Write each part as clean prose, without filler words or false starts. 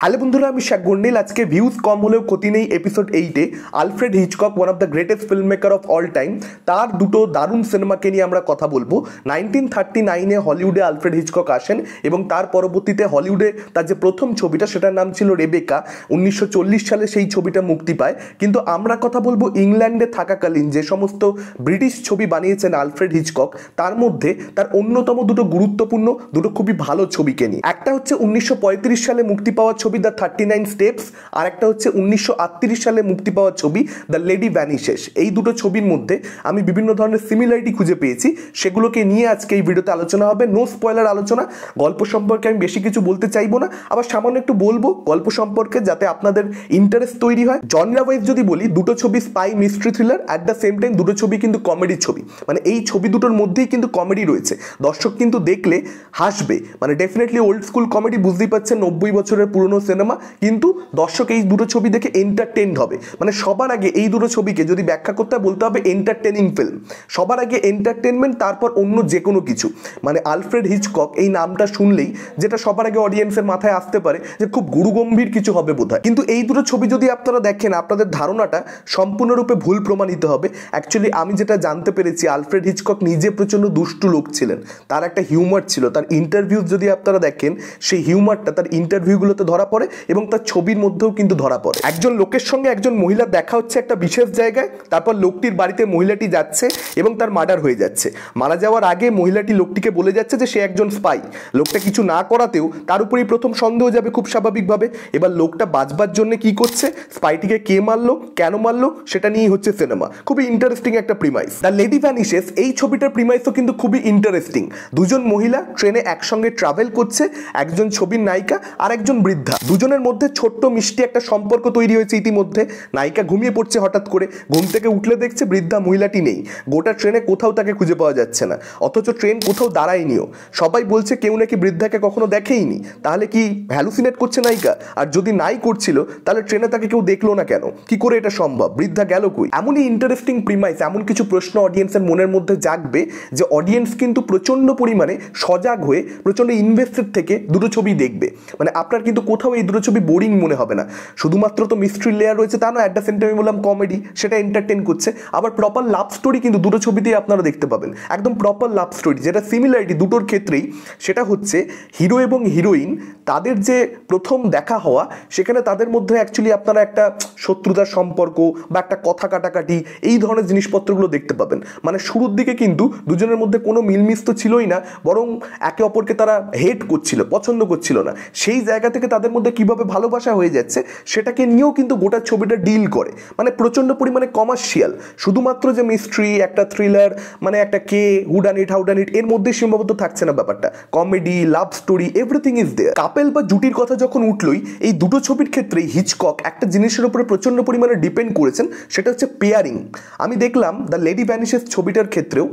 Hello বন্ধুরা, আমি শেখ গন্ডিল। আজকে ভিউজ কম হলেও ক্ষতি নেই এপিসোড 8-এ Alfred Hitchcock, one of the greatest film maker of all time, তার দুটো দারুণ সিনেমাকে নিয়ে আমরা কথা বলবো। 1939-এ হলিউডে আলফ্রেড হিচকক আসেন এবং তার পরবর্তীতে হলিউডে তার যে প্রথম ছবিটা সেটার নাম ছিল রেবেকা। 1940 সালে সেই ছবিটা মুক্তি পায়। কিন্তু আমরা কথা বলবো ইংল্যান্ডে থাকাকালীন যে সমস্ত ব্রিটিশ ছবি বানিয়েছেন আলফ্রেড হিচকক, তার মধ্যে তার অন্যতম দুটো গুরুত্বপূর্ণ, দুটো খুবই ভালো ছবিকে নিয়ে। একটা হচ্ছে 1935 সালে মুক্তি পাওয়া ছবি দ্য 39 স্টেপস, আর একটা হচ্ছে 1938 সালে মুক্তি পাওয়া ছবি দ্য লেডি ভ্যানিশেস। এই দুটো ছবির মধ্যে আমি বিভিন্ন ধরনের সিমিলারিটি খুঁজে পেয়েছি, সেগুলোকে নিয়ে আজকে এই ভিডিওতে আলোচনা হবে। নো স্পয়লার আলোচনা। গল্প সম্পর্কে আমি বেশি কিছু বলতে চাইবো না, আবার সামান্য একটু বলবো গল্প সম্পর্কে যাতে আপনাদের ইন্টারেস্ট তৈরি হয়। জনরা ওয়াইজ যদি বলি, দুটো ছবি spy mystery thriller, at the same time দুটো ছবি কিন্তু কমেডি ছবি। মানে এই ছবি দুটোর মধ্যেই কিন্তু কমেডি রয়েছে। দর্শক কিন্তু দেখলে হাসবে, মানে ডেফিনেটলি ওল্ড স্কুল কমেডি, বুঝতেই পারছেন 90 বছরের পুরনো সিনেমা, কিন্তু দর্শক এই দুটো ছবি দেখে এন্টারটেইনড হবে। মানে সবার আগে এই দুটো ছবিকে যদি ব্যাখ্যা করতে হয়, বলতে হবে এন্টারটেনিং ফিল্ম। সবার আগে এন্টারটেনমেন্ট, তারপর অন্য যে কোনো কিছু। মানে আলফ্রেড হিচকক এই নামটা শুনলেই যেটা সবার আগে অডিয়েন্সের মাথায় আসতে পারে যে খুব গুরুগম্ভীর কিছু হবে বোধহয়। কিন্তু এই দুটো ছবি যদি আপনারা দেখেন, আপনাদের ধারণাটা সম্পূর্ণরূপে ভুল প্রমাণিত হবে। অ্যাকচুয়ালি আমি যেটা জানতে পেরেছি, আলফ্রেড হিচকক নিজে প্রচণ্ড দুষ্টু লোক ছিলেন। তার একটা হিউমার ছিল। তার ইন্টারভিউ যদি আপনারা দেখেন, সেই হিউমারটা তার ইন্টারভিউগুলোতে ধরা পড়ে এবং তার ছবির মধ্যেও কিন্তু ধরা পড়ে। একজন লোকের সঙ্গে একজন মহিলার দেখা হচ্ছে একটা বিশেষ জায়গায়, তারপর লোকটির বাড়িতে মহিলাটি যাচ্ছে এবং তার মার্ডার হয়ে যাচ্ছে। মারা যাওয়ার আগে মহিলাটি লোকটিকে বলে যাচ্ছে যে সে একজন স্পাই। লোকটা কিছু না করাতেও তার উপরেই প্রথম সন্দেহ যাবে খুব স্বাভাবিকভাবে। এবার লোকটা বাঁচবার জন্য কি করছে, স্পাইটিকে কে মারলো, কেন মারলো, সেটা নিয়েই হচ্ছে সিনেমা। খুবই ইন্টারেস্টিং একটা প্রিমাইস। দ্য লেডি ভ্যানিশেস, এই ছবিটার প্রিমাইসও কিন্তু খুবই ইন্টারেস্টিং। দুজন মহিলা ট্রেনে একসঙ্গে ট্রাভেল করছে, একজন ছবির নায়িকা আর একজন বৃদ্ধা। দুজনের মধ্যে ছোট্ট মিষ্টি একটা সম্পর্ক তৈরি হয়েছে ইতিমধ্যে। নায়িকা ঘুমিয়ে পড়ছে হঠাৎ করে, ঘুম থেকে উঠলে দেখছে বৃদ্ধা মহিলাটি নেই। গোটা ট্রেনে কোথাও তাকে খুঁজে পাওয়া যাচ্ছে না, অথচ ট্রেন কোথাও দাঁড়ায়নিও। সবাই বলছে কেউ নাকি বৃদ্ধাকে কখনো দেখেইনি। তাহলে কি হ্যালুসিনেট করছে নায়িকা? আর যদি নাই করছিল, তাহলে ট্রেনে তাকে কেউ দেখলো না কেন? কি করে এটা সম্ভব? বৃদ্ধা গেল কই? এমনই ইন্টারেস্টিং প্রিমাইস, এমন কিছু প্রশ্ন অডিয়েন্সের মনের মধ্যে জাগবে যে অডিয়েন্স কিন্তু প্রচণ্ড পরিমাণে সজাগ হয়ে, প্রচণ্ড ইনভেস্টেড থেকে দুটো ছবি দেখবে। মানে আপনার কিন্তু কোথাও এই দুটো ছবি বোরিং মনে হবে না। শুধুমাত্র তো মিস্ট্রি লেয়ার রয়েছে তা নয়, অ্যাট দ্য সেম টাইম বললাম কমেডি, সেটা এন্টারটেন করছে। আবার প্রপার লাভ স্টোরি কিন্তু দুটো ছবিতেই আপনারা দেখতে পাবেন। একদম প্রপার লাভ স্টোরি, যেটা সিমিলারিটি দুটোর ক্ষেত্রেই, সেটা হচ্ছে হিরো এবং হিরোইন, তাদের যে প্রথম দেখা হওয়া, সেখানে তাদের মধ্যে অ্যাকচুয়ালি আপনারা একটা শত্রুতার সম্পর্ক বা একটা কথা কাটাকাটি, এই ধরনের জিনিসপত্রগুলো দেখতে পাবেন। মানে শুরুর দিকে কিন্তু দুজনের মধ্যে কোনো মিলমিশ তো ছিলই না, বরং একে অপরকে তারা হেট করছিল, পছন্দ করছিল না। সেই জায়গা থেকে তাদের মধ্যে কিভাবে ভালোবাসা হয়ে যাচ্ছে, সেটাকে নিয়েও কিন্তু গোটা ছবিটা ডিল করে। মানে প্রচণ্ড পরিমাণে কমার্শিয়াল। শুধুমাত্র যে মিস্ট্রি, একটা থ্রিলার, মানে একটা কে হুডানিট হাউডানিট, এর মধ্যে সীমাবদ্ধ থাকছে না ব্যাপারটা। Comedy, love story, everything is there. Couple বা জুটির কথা যখন উঠলই, এই দুটো ছবির ক্ষেত্রেই হিচকক একটা জিনিসের উপরে প্রচণ্ড পরিমাণে ডিপেন্ড করেছেন, সেটা হচ্ছে পেয়ারিং। আমি দেখলাম দ্য লেডি ভ্যানিশেস ছবিটার ক্ষেত্রেও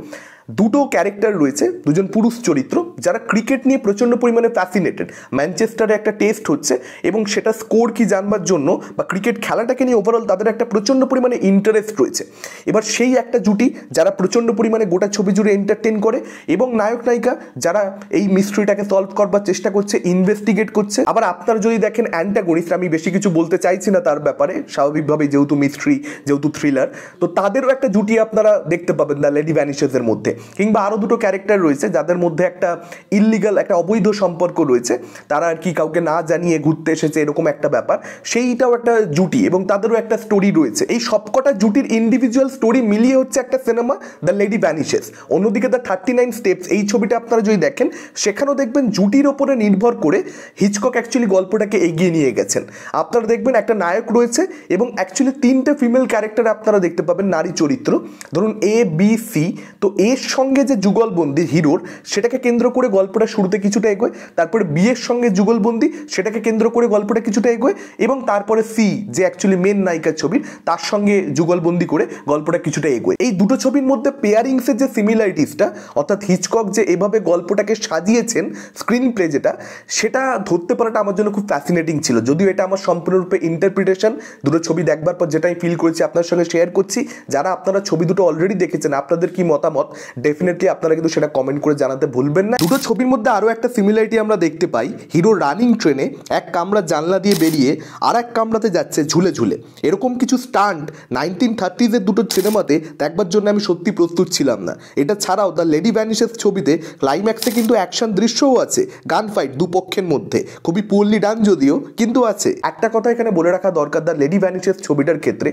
দুটো ক্যারেক্টার রয়েছে, দুজন পুরুষ চরিত্র, যারা ক্রিকেট নিয়ে প্রচণ্ড পরিমাণে ফ্যাসিনেটেড। ম্যানচেস্টারে একটা টেস্ট হচ্ছে এবং সেটা স্কোর কি জানবার জন্য, বা ক্রিকেট খেলাটাকে নিয়ে ওভারঅল তাদের একটা প্রচণ্ড পরিমাণে ইন্টারেস্ট রয়েছে। এবার সেই একটা জুটি যারা প্রচণ্ড পরিমাণে গোটা ছবি জুড়ে এন্টারটেন করে, এবং নায়ক নায়িকা যারা এই মিস্ট্রিটাকে সলভ করবার চেষ্টা করছে, ইনভেস্টিগেট করছে। আবার আপনারা যদি দেখেন অ্যান্টাগনিস্ট, আমি বেশি কিছু বলতে চাইছি না তার ব্যাপারে, স্বাভাবিকভাবেই যেহেতু মিস্ট্রি, যেহেতু থ্রিলার, তো তাদেরও একটা জুটি আপনারা দেখতে পাবেন দ্য লেডি ভ্যানিশেসের মধ্যে। কিংবা আরও দুটো ক্যারেক্টার রয়েছে যাদের মধ্যে একটা ইললিগাল, একটা অবৈধ সম্পর্ক রয়েছে। তারা আর কি কাউকে না জানিয়ে ঘুরতে এসেছে, এরকম একটা ব্যাপার। সেইটাও একটা জুটি এবং তাদেরও একটা স্টোরি রয়েছে। এই সবকটা জুটির ইন্ডিভিজুয়াল স্টোরি মিলিয়ে হচ্ছে একটা সিনেমা দ্য লেডি ভ্যানিশেস। অন্যদিকে দ্য 39 স্টেপস, এই ছবিটা আপনারা যদি দেখেন, সেখানেও দেখবেন জুটির ওপরে নির্ভর করে হিচকক অ্যাকচুয়ালি গল্পটাকে এগিয়ে নিয়ে গেছেন। আপনারা দেখবেন একটা নায়ক রয়েছে এবং অ্যাকচুয়ালি 3টে ফিমেল ক্যারেক্টার আপনারা দেখতে পাবেন, নারী চরিত্র। ধরুন এ বি সি, তো এর সঙ্গে যে যুগলবন্দি হিরোর, সেটাকে কেন্দ্র করে গল্পটা শুরুতে কিছুটা এগোয়। তারপরে বিয়ের সঙ্গে যুগলবন্দি, সেটাকে কেন্দ্র করে গল্পটা কিছুটা এগোয়। এবং তারপরে সি, যে অ্যাকচুয়ালি মেন নায়িকার ছবির, তার সঙ্গে যুগলবন্দি করে গল্পটা কিছুটা এগোয়। এই দুটো ছবির মধ্যে পেয়ারিংসের যে সিমিলারিটিসটা, অর্থাৎ হিচকক যে এভাবে গল্পটাকে সাজিয়েছেন, স্ক্রিন প্লে যেটা, সেটা ধরতে পারাটা আমার জন্য খুব ফ্যাসিনেটিং ছিল। যদিও এটা আমার সম্পূর্ণরূপে ইন্টারপ্রিটেশন, দুটো ছবি দেখবার পর যেটা আমি ফিল করেছি আপনার সঙ্গে শেয়ার করছি। যারা আপনারা ছবি দুটো অলরেডি দেখেছেন, আপনাদের কি মতামত ডেফিনেটলি আপনারা কিন্তু সেটা কমেন্ট করে জানাতে ভুলবেন না। দুটো ছবির মধ্যে আরও একটা সিমিলারিটি আমরা দেখতে পাই, হিরো রানিং ট্রেনে এক কামরা জানলা দিয়ে বেরিয়ে আর এক কামরাতে যাচ্ছে ঝুলে ঝুলে। এরকম কিছু স্টান্ট 1930s দুটো সিনেমাতে দেখবার জন্য আমি সত্যি প্রস্তুত ছিলাম না। এটা ছাড়াও দ্য লেডি ভ্যানিশেস ছবিতে ক্লাইম্যাক্সে কিন্তু অ্যাকশন দৃশ্যও আছে, গান ফাইট দুপক্ষের মধ্যে, খুবই পুয়ারলি ডান যদিও, কিন্তু আছে। একটা কথা এখানে বলে রাখা দরকার দ্য লেডি ভ্যানিশেস ছবিটার ক্ষেত্রে,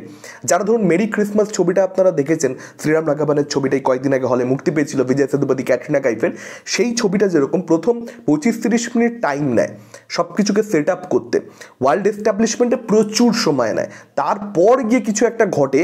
যারা ধরুন মেরি ক্রিসমাস ছবিটা আপনারা দেখেছেন, শ্রীরাম রাঘবানের ছবিটাই কয়েকদিন আগে হলে মুক্তি পেয়েছিল বিজয় সেতুপতি, ক্যাটরিনা কাইফের, সেই ছবিটা যেরকম প্রথম 25-30 মিনিট টাইম নেয় সব কিছুকে সেট আপ করতে, ওয়ার্ল্ড এস্টাবলিশমেন্টে প্রচুর সময় নেয়, তারপর গিয়ে কিছু একটা ঘটে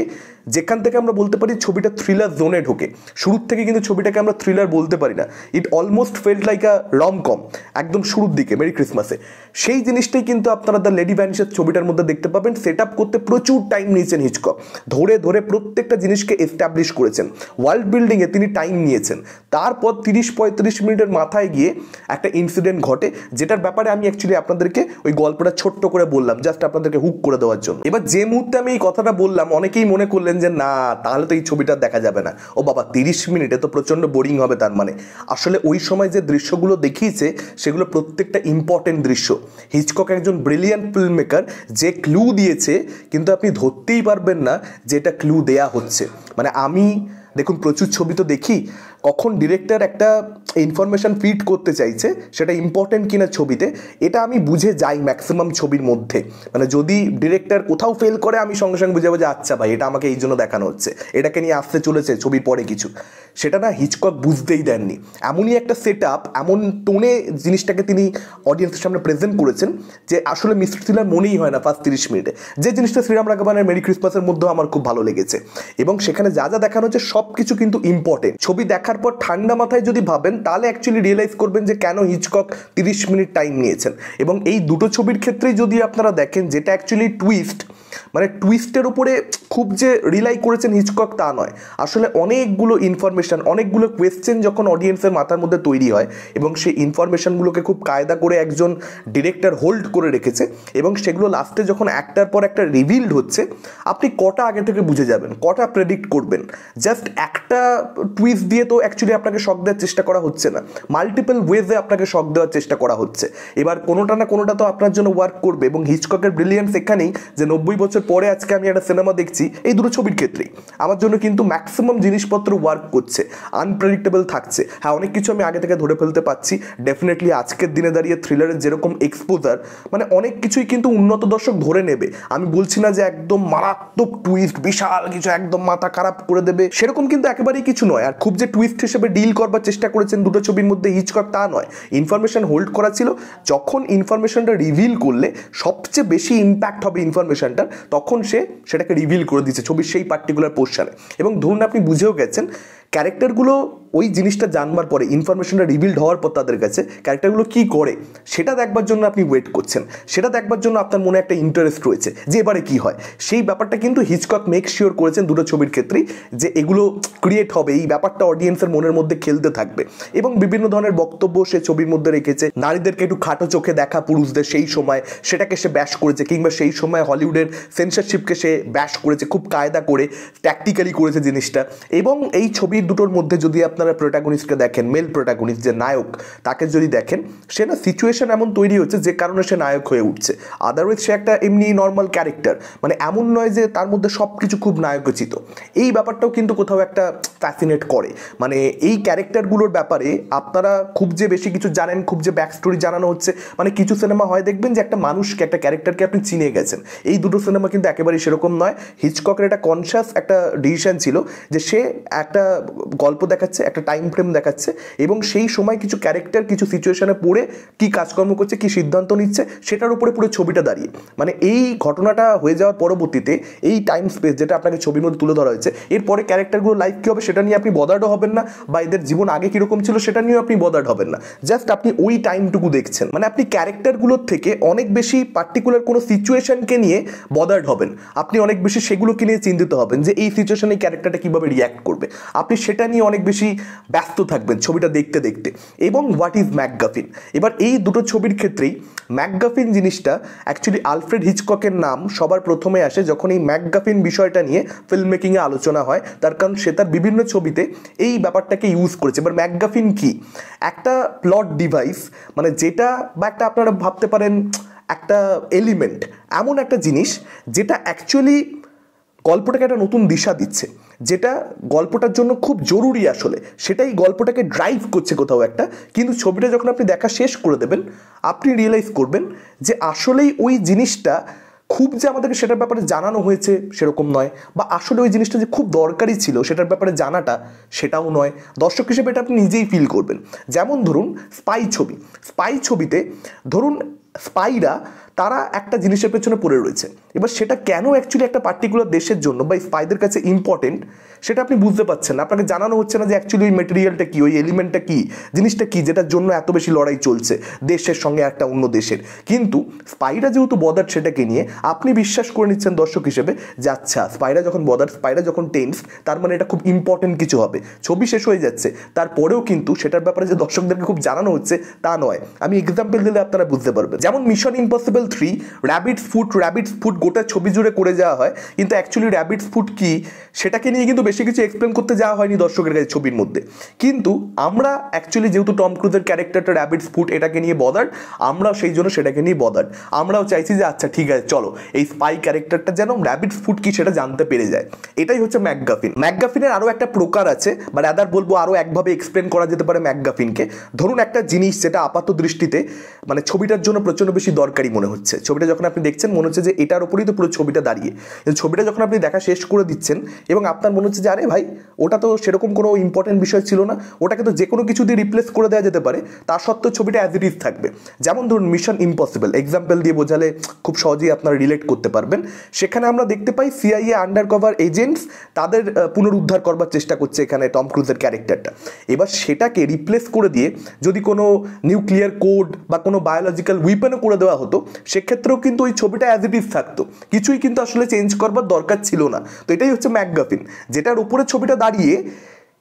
যেখান থেকে আমরা বলতে পারি ছবিটা থ্রিলার জোনে ঢোকে। শুরুর থেকে কিন্তু ছবিটাকে আমরা থ্রিলার বলতে পারি না, it almost felt like a rom com একদম শুরুর দিকে মেরি ক্রিসমাসে। সেই জিনিসটাই কিন্তু আপনারা দ্য লেডি ভ্যানিশেস ছবিটার মধ্যে দেখতে পাবেন। সেট আপ করতে প্রচুর টাইম নিয়েছেন হিচকক, ধরে ধরে প্রত্যেকটা জিনিসকে এস্টাবলিশ করেছেন, ওয়ার্ল্ড বিল্ডিংয়ে তিনি টাইম নিয়েছেন। তারপর 30-35 মিনিটের মাথায় গিয়ে একটা ইনসিডেন্ট ঘটে, যেটার ব্যাপারে আমি অ্যাকচুয়ালি আপনাদেরকে ওই গল্পটা ছোট্ট করে বললাম জাস্ট আপনাদেরকে হুক করে দেওয়ার জন্য। এবার যে মুহূর্তে আমি এই কথাটা বললাম অনেকেই মনে করলেন যে না তাহলে তো এই ছবিটা দেখা যাবে না, ও বাবা 30 মিনিটে তো প্রচণ্ড বোরিং হবে। তার মানে আসলে ওই সময় যে দৃশ্যগুলো দেখিয়েছে সেগুলো প্রত্যেকটা ইম্পর্টেন্ট দৃশ্য। হিচকক একজন ব্রিলিয়ান্ট ফিল্ম মেকার, যে ক্লু দিয়েছে কিন্তু আপনি ধরতেই পারবেন না যে এটা ক্লু দেয়া হচ্ছে। মানে আমি দেখুন প্রচুর ছবি তো দেখি, কখন ডিরেক্টর একটা ইনফরমেশান ফিড করতে চাইছে সেটা ইম্পর্টেন্ট কিনা ছবিতে, এটা আমি বুঝে যাই ম্যাক্সিমাম ছবির মধ্যে। মানে যদি ডিরেক্টর কোথাও ফেল করে আমি সঙ্গে সঙ্গে বুঝে যাবো যে আচ্ছা ভাই এটা আমাকে এই জন্য দেখানো হচ্ছে, এটাকে নিয়ে আসতে চলেছে ছবির পরে কিছু। সেটা না হিচকক বুঝতেই দেননি, এমনই একটা সেট আপ, এমন টোনে জিনিসটাকে তিনি অডিয়েন্সের সামনে প্রেজেন্ট করেছেন যে আসলে মিস্টার থ্রিলার মনেই হয় না ফার্স্ট 30 মিনিটে। যে জিনিসটা শ্রীরাম রাঘবানের মেরি ক্রিসমাসের মধ্যেও আমার খুব ভালো লেগেছে, এবং সেখানে যা যা দেখানো হচ্ছে সব কিছু কিন্তু ইম্পর্টেন্ট। ছবি দেখার পর ঠান্ডা মাথায় যদি ভাবেন তাহলে অ্যাকচুয়ালি রিয়েলাইজ করবেন যে কেন হিচকক 30 মিনিট টাইম নিয়েছেন। এবং এই দুটো ছবির ক্ষেত্রেই যদি আপনারা দেখেন, যেটা অ্যাকচুয়ালি টুইস্ট, মানে টুইস্টের উপরে খুব যে রিলাই করেছেন হিচকক তা নয়, আসলে অনেকগুলো ইনফরমেশান, অনেকগুলো কোয়েশ্চেন যখন অডিয়েন্সের মাথার মধ্যে তৈরি হয় এবং সেই ইনফরমেশানগুলোকে খুব কায়দা করে একজন ডিরেক্টর হোল্ড করে রেখেছে, এবং সেগুলো লাস্টে যখন একটার পর একটা রিভিলড হচ্ছে, আপনি কটা আগে থেকে বুঝে যাবেন, কটা প্রেডিক্ট করবেন। জাস্ট একটা টুইস্ট দিয়ে তো অ্যাকচুয়ালি আপনাকে শক দেওয়ার চেষ্টা করা হচ্ছে না, মাল্টিপল ওয়েজে আপনাকে শক দেওয়ার চেষ্টা করা হচ্ছে। এবার কোনোটা না কোনোটা তো আপনার জন্য ওয়ার্ক করবে, এবং হিচককের ব্রিলিয়েন্স এখানেই যে 90 বছর পরে আজকে আমি একটা সিনেমা দেখছি, এই দুটো ছবির ক্ষেত্রেই আমার জন্য কিন্তু ম্যাক্সিমাম জিনিসপত্র ওয়ার্ক করছে, আনপ্রেডিক্টেবল থাকছে। হ্যাঁ অনেক কিছু আমি আগে থেকে ধরে ফেলতে পারছি, ডেফিনেটলি আজকের দিনে দাঁড়িয়ে থ্রিলারের যেরকম এক্সপোজার, মানে অনেক কিছুই কিন্তু উন্নত দর্শক ধরে নেবে। আমি বলছি না যে একদম মারাত্মক টুইস্ট, বিশাল কিছু একদম মাথা খারাপ করে দেবে, সেরকম কিন্তু একেবারেই কিছু নয়। আর খুব যে টুইস্ট হিসেবে ডিল করবার চেষ্টা করেছেন দুটো ছবির মধ্যে হিচকক তা নয়, ইনফরমেশন হোল্ড করা ছিল। যখন ইনফরমেশনটা রিভিল করলে সবচেয়ে বেশি ইম্প্যাক্ট হবে ইনফরমেশনটার, তখন সে সেটাকে রিভিল করে দিচ্ছে ছবির সেই পার্টিকুলার পোর্শনে। এবং ধরুন আপনি বুঝেও গেছেন ক্যারেক্টারগুলো ওই জিনিসটা জানবার পরে, ইনফরমেশনটা রিভিলড হওয়ার পর তাদের কাছে ক্যারেক্টারগুলো কী করে সেটা দেখবার জন্য আপনি ওয়েট করছেন, সেটা দেখবার জন্য আপনার মনে একটা ইন্টারেস্ট রয়েছে যে এবারে কী হয়। সেই ব্যাপারটা কিন্তু হিচকক মেক শিওর করেছেন দুটো ছবির ক্ষেত্রেই, যে এগুলো ক্রিয়েট হবে, এই ব্যাপারটা অডিয়েন্সের মনের মধ্যে খেলতে থাকবে। এবং বিভিন্ন ধরনের বক্তব্য সে ছবির মধ্যে রেখেছে, নারীদেরকে একটু খাটো চোখে দেখা পুরুষদের সেই সময়, সেটাকে সে ব্যাশ করেছে, কিংবা সেই সময় হলিউডের সেন্সরশিপকে সে ব্যাশ করেছে, খুব কায়দা করে ট্যাকটিক্যালি করেছে জিনিসটা। এবং এই ছবি দুটোর মধ্যে যদি আপনারা প্রোটাগনিস্টকে দেখেন, মেল প্রোটাগনিস্ট যে নায়ক, তাকে যদি দেখেন, সে না সিচুয়েশন এমন তৈরি হচ্ছে যে কারণে সে নায়ক হয়ে উঠছে, আদারওয়াইজ সে একটা এমনি নর্মাল ক্যারেক্টার। মানে এমন নয় যে তার মধ্যে সব কিছু খুব নায়কোচিত। এই ব্যাপারটাও কিন্তু কোথাও একটা ফ্যাসিনেট করে। মানে এই ক্যারেক্টারগুলোর ব্যাপারে আপনারা খুব যে বেশি কিছু জানেন, খুব যে ব্যাক স্টোরি জানানো হচ্ছে, মানে কিছু সিনেমা হয় দেখবেন যে একটা মানুষকে, একটা ক্যারেক্টারকে আপনি চিনে গেছেন। এই দুটো সিনেমা কিন্তু একেবারেই সেরকম নয়। হিচককের একটা কনশাস একটা ডিসিশন ছিল যে সে একটা গল্প দেখাচ্ছে, একটা টাইম ফ্রেম দেখাচ্ছে, এবং সেই সময় কিছু ক্যারেক্টার কিছু সিচুয়েশনে পড়ে কী কাজকর্ম করছে, কী সিদ্ধান্ত নিচ্ছে, সেটার উপরে পুরো ছবিটা দাঁড়িয়ে। মানে এই ঘটনাটা হয়ে যাওয়ার পরবর্তীতে এই টাইম স্পেস যেটা আপনাকে ছবির মধ্যে তুলে ধরা হয়েছে, এরপরে ক্যারেক্টারগুলো লাইফ কী হবে সেটা নিয়ে আপনি বদার্ডও হবেন না, বা এদের জীবন আগে কীরকম ছিল সেটা নিয়েও আপনি বদার্ড হবেন না। জাস্ট আপনি ওই টাইমটুকু দেখছেন। মানে আপনি ক্যারেক্টারগুলোর থেকে অনেক বেশি পার্টিকুলার কোনো সিচুয়েশনকে নিয়ে বদার্ড হবেন, আপনি অনেক বেশি সেগুলোকে নিয়ে চিন্তিত হবেন যে এই সিচুয়েশনে এই ক্যারেক্টারটা কীভাবে রিয়্যাক্ট করবে। আপনি সেটা নিয়ে অনেক বেশি ব্যস্ত থাকবেন ছবিটা দেখতে দেখতে। এবং হোয়াট ইজ ম্যাকগাফিন, এবার এই দুটো ছবির ক্ষেত্রেই ম্যাকগাফিন জিনিসটা অ্যাকচুয়ালি আলফ্রেড হিচককের নাম সবার প্রথমে আসে যখন এই ম্যাকগাফিন বিষয়টা নিয়ে ফিল্ম মেকিংয়ে আলোচনা হয়, তার কারণ সে তার বিভিন্ন ছবিতে এই ব্যাপারটাকে ইউজ করেছে। এবার ম্যাকগাফিন কি, একটা প্লট ডিভাইস, মানে যেটা বা একটা আপনারা ভাবতে পারেন একটা এলিমেন্ট, এমন একটা জিনিস যেটা অ্যাকচুয়ালি গল্পটাকে একটা নতুন দিশা দিচ্ছে, যেটা গল্পটার জন্য খুব জরুরি, আসলে সেটাই গল্পটাকে ড্রাইভ করছে কোথাও একটা। কিন্তু ছবিটা যখন আপনি দেখা শেষ করে দেবেন আপনি রিয়েলাইজ করবেন যে আসলেই ওই জিনিসটা খুব যে আমাদেরকে সেটার ব্যাপারে জানানো হয়েছে সেরকম নয়, বা আসলে ওই জিনিসটা যে খুব দরকারি ছিল সেটার ব্যাপারে জানাটা সেটাও নয়। দর্শক হিসেবে এটা আপনি নিজেই ফিল করবেন। যেমন ধরুন স্পাই ছবিতে ধরুন স্পাইরা তারা একটা জিনিসের পেছনে পড়ে রয়েছে, এবার সেটা কেন অ্যাকচুয়ালি একটা পার্টিকুলার দেশের জন্য বা স্পাইদের কাছে ইম্পর্টেন্ট সেটা আপনি বুঝতে পারছেন না, আপনাকে জানানো হচ্ছে না যে অ্যাকচুয়ালি ওই মেটেরিয়ালটা কী, ওই এলিমেন্টটা কী, জিনিসটা কী যেটার জন্য এত বেশি লড়াই চলছে দেশের সঙ্গে একটা অন্য দেশের। কিন্তু স্পাইরা যেহেতু বদার সেটাকে নিয়ে আপনি বিশ্বাস করে নিচ্ছেন দর্শক হিসেবে যে আচ্ছা স্পাইরা যখন বদার, স্পাইরা যখন টেন্স, তার মানে এটা খুব ইম্পর্টেন্ট কিছু হবে। ছবি শেষ হয়ে যাচ্ছে, তারপরেও কিন্তু সেটার ব্যাপারে যে দর্শকদেরকে খুব জানানো হচ্ছে তা নয়। আমি এক্সাম্পল দিলে আপনারা বুঝতে পারবেন। যেমন মিশন ইম্পসিবল 3 র্যাবিটস ফুট গোটা ছবি জুড়ে করে যাওয়া হয়, কিন্তু অ্যাকচুয়ালি র্যাবিটস ফুট কি সেটাকে নিয়ে কিন্তু বেশি কিছু এক্সপ্লেন করতে যাওয়া হয়নি দর্শকের কাছে ছবির মধ্যে। কিন্তু আমরা অ্যাকচুয়ালি যেহেতু টম ক্রুজের ক্যারেক্টারটা র্যাবিটস ফুট এটাকে নিয়ে বদার, আমরাও সেই জন্য সেটাকে নিয়ে বদার। আমরাও চাইছি যে আচ্ছা ঠিক আছে চলো এই স্পাই ক্যারেক্টারটা যেন র্যাবিটস ফুট কি সেটা জানতে পেরে যায়। এটাই হচ্ছে ম্যাকগাফিন। ম্যাকগাফিনের আরও একটা প্রকার আছে, বা রাদার বলবো আরও একভাবে এক্সপ্লেন করা যেতে পারে ম্যাকগাফিনকে। ধরুন একটা জিনিস যেটা আপাত দৃষ্টিতে মানে ছবিটার জন্য প্রচণ্ড বেশি দরকারি মনে হচ্ছে, ছবিটা যখন আপনি দেখছেন মনে হচ্ছে যে এটার উপরেই তো পুরো ছবিটা দাঁড়িয়ে, কিন্তু ছবিটা যখন আপনি দেখা শেষ করে দিচ্ছেন এবং আপনার মনে হচ্ছে যে আরে ভাই ওটা তো সেরকম কোনো ইম্পর্টেন্ট বিষয় ছিল না, ওটাকে তো যে কোনো কিছু দিয়ে রিপ্লেস করে দেওয়া যেতে পারে, তা সত্ত্বেও ছবিটা অ্যাজ ইট ইজ থাকবে। যেমন ধরুন মিশন ইম্পসিবল, এক্সাম্পল দিয়ে বোঝালে খুব সহজেই আপনারা রিলেট করতে পারবেন। সেখানে আমরা দেখতে পাই সিআইএ আন্ডার কভার এজেন্টস তাদের পুনরুদ্ধার করবার চেষ্টা করছে এখানে টম ক্রুজের ক্যারেক্টারটা। এবার সেটাকে রিপ্লেস করে দিয়ে যদি কোনো নিউক্লিয়ার কোড বা কোনো বায়োলজিক্যাল উইপেনও করে দেওয়া হতো সেক্ষেত্রেও কিন্তু ওই ছবিটা অ্যাজ ইট ইজ থাকতো, কিছুই কিন্তু আসলে চেঞ্জ করবার দরকার ছিল না। তো এটাই হচ্ছে ম্যাকগাফিন, যেটার উপরে ছবিটা দাঁড়িয়ে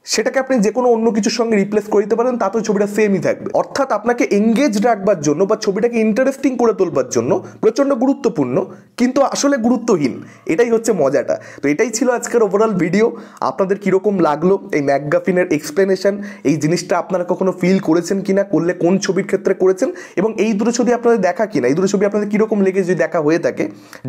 সেটাকে আপনি যে কোনো অন্য কিছুর সঙ্গে রিপ্লেস করে দিতে পারেন, তাতেও ছবিটা সেমই থাকবে। অর্থাৎ আপনাকে এঙ্গেজ রাখবার জন্য বা ছবিটাকে ইন্টারেস্টিং করে তোলবার জন্য প্রচণ্ড গুরুত্বপূর্ণ, কিন্তু আসলে গুরুত্বহীন। এটাই হচ্ছে মজাটা। তো এটাই ছিল আজকের ওভারঅল ভিডিও। আপনাদের কীরকম লাগলো এই ম্যাকগাফিনের এক্সপ্লেনেশন, এই জিনিসটা আপনারা কখনো ফিল করেছেন কিনা, করলে কোন ছবির ক্ষেত্রে করেছেন, এবং এই দুটো ছবি আপনাদের দেখা কিনা, এই দুটো ছবি আপনাদের কীরকম লেগে যদি দেখা হয়ে থাকে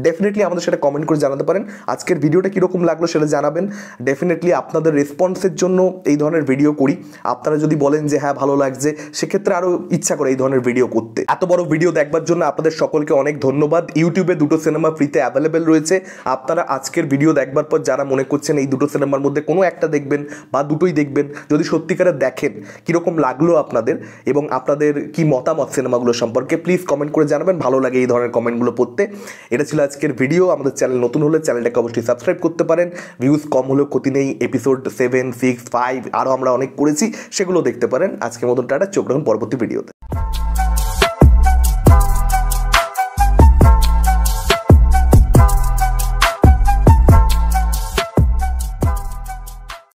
ডেফিনেটলি আমাদের সেটা কমেন্ট করে জানাতে পারেন। আজকের ভিডিওটা কীরকম লাগলো সেটা জানাবেন। ডেফিনেটলি আপনাদের রেসপন্সের জন্য এই ধরনের ভিডিও করি। আপনারা যদি বলেন যে হ্যাঁ ভালো লাগছে, সেক্ষেত্রে আরও ইচ্ছা করে এই ধরনের ভিডিও করতে। এত বড় ভিডিও দেখবার জন্য আপনাদের সকলকে অনেক ধন্যবাদ। ইউটিউবে দুটো সিনেমা ফ্রিতে অ্যাভেলেবেল রয়েছে। আপনারা আজকের ভিডিও দেখবার পর যারা মনে করছেন এই দুটো সিনেমার মধ্যে কোনো একটা দেখবেন বা দুটোই দেখবেন, যদি সত্যিকারে দেখেন কীরকম লাগলো আপনাদের এবং আপনাদের কি মতামত সিনেমাগুলো সম্পর্কে প্লিজ কমেন্ট করে জানাবেন। ভালো লাগে এই ধরনের কমেন্টগুলো পড়তে। এটা ছিল আজকের ভিডিও। আমাদের চ্যানেল নতুন হলে চ্যানেলটাকে অবশ্যই সাবস্ক্রাইব করতে পারেন। ভিউজ কম হলেও ক্ষতি নেই, এপিসোড 7, 6, 5 আরও আমরা অনেক করেছি, সেগুলো দেখতে পারেন। আজকের মতন টাটা, চোখ রাখুন পরবর্তী ভিডিওতে।